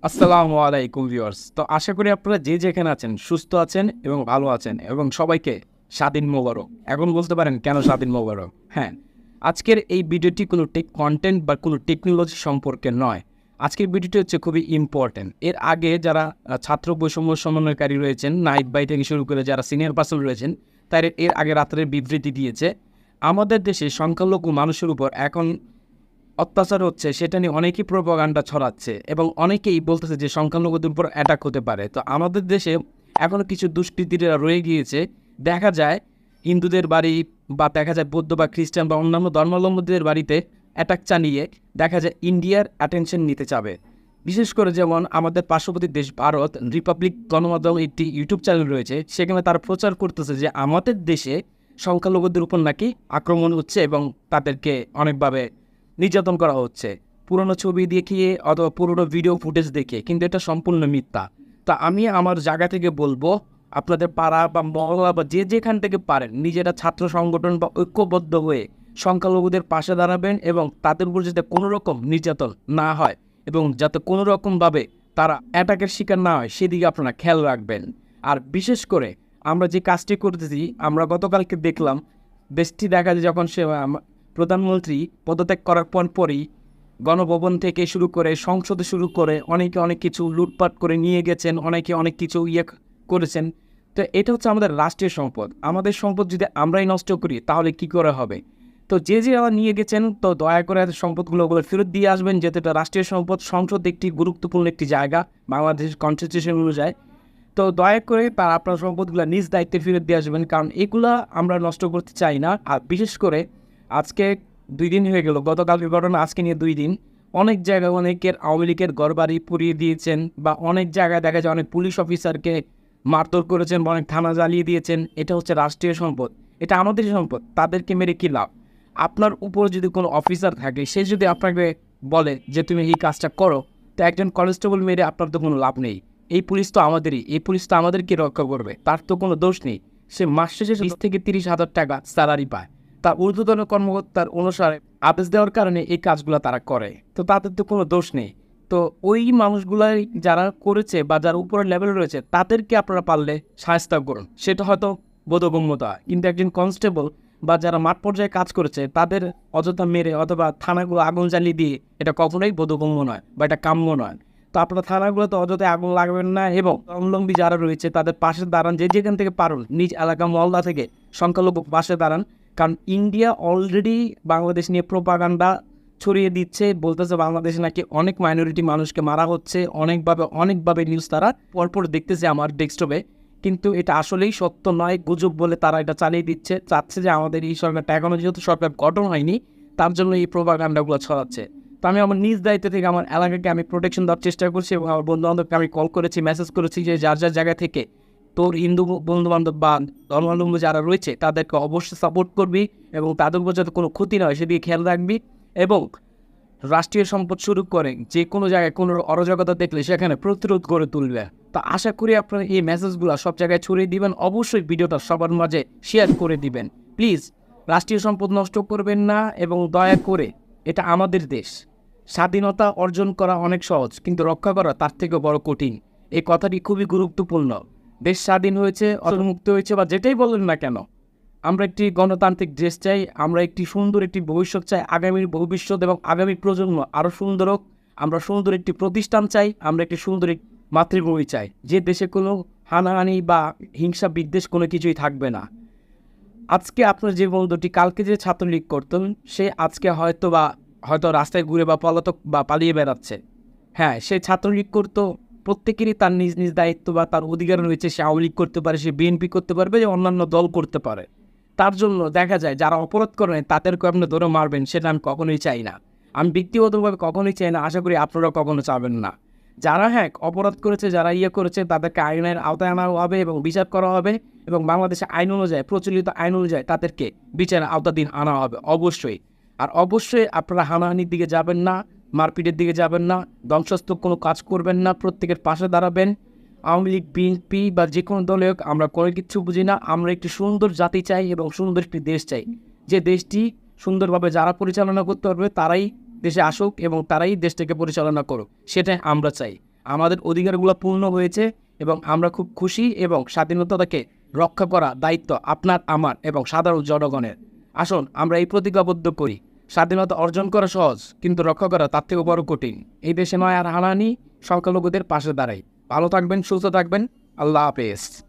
আসসালামু আলাইকুম ভিউয়ার্স। তো আশা করি আপনারা যে যেখানে আছেন সুস্থ আছেন এবং ভালো আছেন এবং সবাইকে স্বাধীন মোবারক। এখন বলতে পারেন কেন স্বাধীন মোবারক? হ্যাঁ, আজকের এই ভিডিওটি কোনো কন্টেন্ট বা কোনো টেকনোলজি সম্পর্কে নয়। আজকের ভিডিওটি হচ্ছে খুবই ইম্পর্ট্যান্ট। এর আগে যারা ছাত্র বৈষম্য সমন্বয়কারী রয়েছেন, নাহিদ ভাই থেকে শুরু করে যারা সিনিয়র পার্সন রয়েছেন, তারা এর আগে রাত্রের বিবৃতি দিয়েছে। আমাদের দেশে সংখ্যালঘু মানুষের উপর এখন অত্যাচার হচ্ছে, সেটা নিয়ে অনেকেই প্রোপাগান্ডা ছড়াচ্ছে এবং অনেকেই বলতেছে যে সংখ্যালঘুদের উপর অ্যাটাক হতে পারে। তো আমাদের দেশে এখনও কিছু দুষ্কৃতীরা রয়ে গিয়েছে। দেখা যায় হিন্দুদের বাড়ি বা দেখা যায় বৌদ্ধ বা খ্রিস্টান বা অন্যান্য ধর্মাবলম্বীদের বাড়িতে অ্যাটাক চালিয়ে দেখা যায় ইন্ডিয়ার অ্যাটেনশন নিতে চাবে। বিশেষ করে যেমন আমাদের পার্শ্ববর্তী দেশ ভারত রিপাবলিক গণমাধ্যম একটি ইউটিউব চ্যানেল রয়েছে, সেখানে তারা প্রচার করতেছে যে আমাদের দেশে সংখ্যালঘুদের উপর নাকি আক্রমণ হচ্ছে এবং তাদেরকে অনেকভাবে নির্যাতন করা হচ্ছে পুরনো ছবি দেখিয়ে অথবা পুরনো ভিডিও ফুটেজ দেখিয়ে, কিন্তু এটা সম্পূর্ণ মিথ্যা। তা আমি আমার জায়গা থেকে বলবো, আপনাদের পাড়া বা মহল্লা বা যে যেখান থেকে পারেন নিজেরা ছাত্র সংগঠন বা ঐক্যবদ্ধ হয়ে সংখ্যালঘুদের পাশে দাঁড়াবেন এবং তাদের উপর যাতে কোনো রকম নির্যাতন না হয় এবং যাতে কোনো রকমভাবে তারা অ্যাটাকের শিকার না হয় সেদিকে আপনারা খেয়াল রাখবেন। আর বিশেষ করে আমরা যে কাজটি করতেছি, আমরা গতকালকে দেখলাম দেশটি দেখা যায় যখন সে প্রধানমন্ত্রী পদত্যাগ করার পরই গণভবন থেকে শুরু করে সংসদে শুরু করে অনেকে অনেক কিছু লুটপাট করে নিয়ে গেছেন, অনেকে অনেক কিছু করেছেন। তো এটা হচ্ছে আমাদের রাষ্ট্রীয় সম্পদ। আমাদের সম্পদ যদি আমরাই নষ্ট করি তাহলে কি করে হবে? তো যে নিয়ে গেছেন, তো দয়া করে সম্পদগুলো ফেরত দিয়ে আসবেন, যেহেতু এটা রাষ্ট্রীয় সম্পদ। সংসদ একটি গুরুত্বপূর্ণ একটি জায়গা বাংলাদেশের কনস্টিটিউশন অনুযায়ী। তো দয়া করে তার আপনার সম্পদগুলো নিজ দায়িত্বে ফেরত দিয়ে আসবেন, কারণ এগুলা আমরা নষ্ট করতে চাই না। আর বিশেষ করে আজকে 2 দিন হয়ে গেল, গতকালকে ঘটনা, আজকে নিয়ে 2 দিন। অনেক জায়গায় অনেকের আওয়ামী লীগের ঘরবাড়ি পুড়িয়ে দিয়েছেন বা অনেক জায়গায় দেখা যায় অনেক পুলিশ অফিসারকে মারধর করেছেন বা অনেক থানা জ্বালিয়ে দিয়েছেন। এটা হচ্ছে রাষ্ট্রীয় সম্পদ, এটা আমাদের সম্পদ। তাদেরকে মেরে কী লাভ? আপনার উপর যদি কোনো অফিসার থাকে, সে যদি আপনাকে বলে যে তুমি এই কাজটা করো, তো একজন কনস্টেবল মেরে আপনার তো কোনো লাভ নেই। এই পুলিশ তো আমাদেরই, এই পুলিশ তো আমাদেরকে রক্ষা করবে, তার তো কোনো দোষ নেই। সে মাস শেষে 20 থেকে 30 হাজার টাকা স্যালারি পায়, তার ঊর্ধ্বতন কর্মকর্তার অনুসারে আদেশ দেওয়ার কারণে এই কাজগুলো তারা করে। তো তাদের তো কোনো দোষ নেই। তো ওই মানুষগুলাই যারা করেছে বা যারা উপরের লেভেলে রয়েছে তাদেরকে আপনারা পারলে শায়েস্তা করুন, সেটা হয়তো বোধগম্যতা। কিন্তু একজন কনস্টেবল বা যারা মাঠ পর্যায়ে কাজ করেছে তাদের অযথা মেরে অথবা থানাগুলো আগুন জ্বালিয়ে দিয়ে এটা কখনোই বোধগম্য নয় বা এটা কাম্য নয়। তো আপনারা থানাগুলোতে অযথা আগুন লাগাবেন না এবং অবলম্বী যারা রয়েছে তাদের পাশে দাঁড়ান, যে যেখান থেকে পারুন নিজ এলাকা মহল্লা থেকে সংখ্যালঘু পাশে দাঁড়ান। কারণ ইন্ডিয়া অলরেডি বাংলাদেশ নিয়ে প্রোপাগান্ডা ছড়িয়ে দিচ্ছে, বলতেছে বাংলাদেশে নাকি অনেক মাইনরিটি মানুষকে মারা হচ্ছে, অনেকভাবে নিউজ তারা পরপর দেখতেছে আমার ডেস্কটপে। কিন্তু এটা আসলেই সত্য নয়, গুজব বলে তারা এটা চালিয়ে দিচ্ছে, চাচ্ছে যে আমাদের এই সরকারটা এখনও যেহেতু সরকার গঠন হয়নি তার জন্য এই প্রোপাগান্ডাগুলো ছড়াচ্ছে। তো আমি আমার নিজ দায়িত্ব থেকে আমার এলাকাকে আমি প্রোটেকশন দেওয়ার চেষ্টা করছি এবং আমার বন্ধুবান্ধবকে আমি কল করেছি, মেসেজ করেছি যে যার জায়গা থেকে তোর হিন্দু বন্ধুবান্ধব বা ধর্মাবলম্বী যারা রয়েছে তাদেরকে অবশ্যই সাপোর্ট করবি এবং তাদের উপর যাতে কোনো ক্ষতি না হয় সেদিকে খেয়াল রাখবি। এবং রাষ্ট্রীয় সম্পদ শুরু করে যে কোনো জায়গায় কোনো অরাজকতা দেখলে সেখানে প্রতিরোধ করে তুলবে। তো আশা করি আপনারা এই মেসেজগুলো সব জায়গায় ছড়িয়ে দিবেন। অবশ্যই ভিডিওটা সবার মাঝে শেয়ার করে দিবেন। প্লিজ রাষ্ট্রীয় সম্পদ নষ্ট করবেন না এবং দয়া করে, এটা আমাদের দেশ। স্বাধীনতা অর্জন করা অনেক সহজ, কিন্তু রক্ষা করা তার থেকে বড় কঠিন। এই কথাটি খুবই গুরুত্বপূর্ণ। দেশ স্বাধীন হয়েছে, মুক্ত হয়েছে বা যেটাই বলেন না কেন, আমরা একটি গণতান্ত্রিক দেশ চাই, আমরা একটি সুন্দর একটি ভবিষ্যৎ চাই, আগামীর ভবিষ্যৎ এবং আগামী প্রজন্ম আরও সুন্দর হোক। আমরা সুন্দর একটি প্রতিষ্ঠান চাই, আমরা একটি সুন্দর মাতৃভূমি চাই, যে দেশে কোনো হানাহানি বা হিংসা বিদ্বেষ কোনো কিছুই থাকবে না। আজকে আপনার যে বন্ধুটি কালকে যে ছাত্রলীগ করতেন, সে আজকে হয়তো রাস্তায় ঘুরে বা পলাতক বা পালিয়ে বেড়াচ্ছে। হ্যাঁ, সে ছাত্রলীগ করতো, প্রত্যেকেরই তার নিজ নিজ দায়িত্ব বা তার অধিকার রয়েছে। সে আওয়ামী লীগ করতে পারে, সে বিএনপি করতে পারবে, যে অন্যান্য দল করতে পারে। তার জন্য দেখা যায় যারা অপরাধ করেন তাদেরকে আপনি ধরে মারবেন, সেটা আমি কখনোই চাই না। আমি ব্যক্তিগতভাবে কখনোই চাই না, আশা করি আপনারা কখনো চাবেন না। যারা অপরাধ করেছে, যারা করেছে, তাদেরকে আইনের আওতায় আনা হবে এবং বিচার করা হবে এবং বাংলাদেশে আইন অনুযায়ী, প্রচলিত আইন অনুযায়ী তাদেরকে বিচারের আওতাধীন আনা হবে অবশ্যই। আর অবশ্যই আপনারা হানাহানির দিকে যাবেন না, মারপিটের দিকে যাবেন না, ধ্বংসাত্মক কোনো কাজ করবেন না, প্রত্যেকের পাশে দাঁড়াবেন। আওয়ামী লীগ, বিএনপি বা যে কোনো দলে হোক, আমরা কোনো কিছু বুঝি না। আমরা একটি সুন্দর জাতি চাই এবং সুন্দর একটি দেশ চাই, যে দেশটি সুন্দরভাবে যারা পরিচালনা করতে পারবে তারাই দেশে আসুক এবং তারাই দেশটাকে পরিচালনা করুক, সেটাই আমরা চাই। আমাদের অধিকারগুলো পূর্ণ হয়েছে এবং আমরা খুব খুশি এবং স্বাধীনতাকে রক্ষা করা দায়িত্ব আপনার, আমার এবং সাধারণ জনগণের। আসুন আমরা এই প্রতিজ্ঞাবদ্ধ করি, স্বাধীনতা অর্জন করা সহজ কিন্তু রক্ষা করা তার থেকে বড় কঠিন। এই দেশে নয় আর হানাহানি, সংখ্যালঘুদের পাশে দাঁড়াই। ভালো থাকবেন, সুস্থ থাকবেন, আল্লাহ হাফেজ।